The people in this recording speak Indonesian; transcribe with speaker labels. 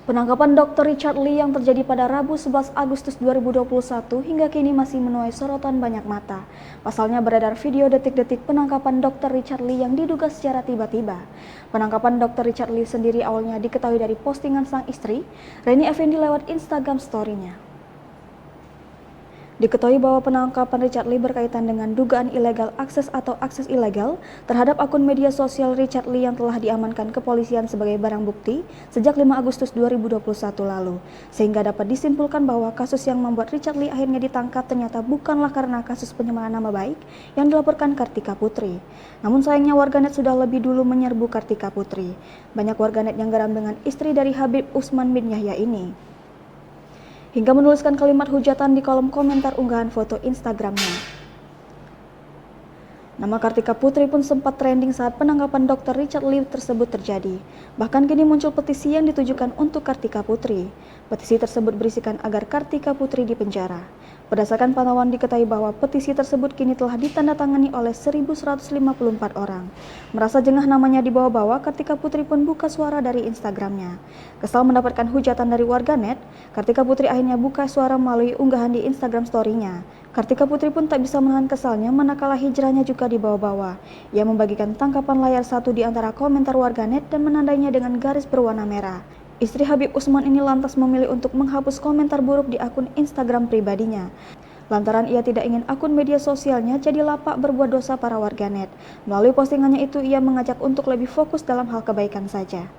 Speaker 1: Penangkapan Dr. Richard Lee yang terjadi pada Rabu 11 Agustus 2021 hingga kini masih menuai sorotan banyak mata. Pasalnya beredar video detik-detik penangkapan Dr. Richard Lee yang diduga secara tiba-tiba. Penangkapan Dr. Richard Lee sendiri awalnya diketahui dari postingan sang istri, Reni Effendi lewat Instagram story-nya. Diketahui bahwa penangkapan Richard Lee berkaitan dengan dugaan illegal akses atau akses ilegal terhadap akun media sosial Richard Lee yang telah diamankan kepolisian sebagai barang bukti sejak 5 Agustus 2021 lalu. Sehingga dapat disimpulkan bahwa kasus yang membuat Richard Lee akhirnya ditangkap ternyata bukanlah karena kasus pencemaran nama baik yang dilaporkan Kartika Putri. Namun sayangnya warganet sudah lebih dulu menyerbu Kartika Putri. Banyak warganet yang geram dengan istri dari Habib Usman bin Yahya ini, hingga menuliskan kalimat hujatan di kolom komentar unggahan foto Instagramnya. Nama Kartika Putri pun sempat trending saat penangkapan Dr. Richard Lee tersebut terjadi. Bahkan kini muncul petisi yang ditujukan untuk Kartika Putri. Petisi tersebut berisikan agar Kartika Putri dipenjara. Berdasarkan pantauan diketahui bahwa petisi tersebut kini telah ditandatangani oleh 1.154 orang. Merasa jengah namanya dibawa-bawa, Kartika Putri pun buka suara dari Instagramnya. Kesal mendapatkan hujatan dari warganet, Kartika Putri akhirnya buka suara melalui unggahan di Instagram story-nya. Kartika Putri pun tak bisa menahan kesalnya manakala hijrahnya juga dibawa-bawa. Ia membagikan tangkapan layar satu di antara komentar warganet dan menandainya dengan garis berwarna merah. Istri Habib Usman ini lantas memilih untuk menghapus komentar buruk di akun Instagram pribadinya. Lantaran ia tidak ingin akun media sosialnya jadi lapak berbuat dosa para warganet. Melalui postingannya itu ia mengajak untuk lebih fokus dalam hal kebaikan saja.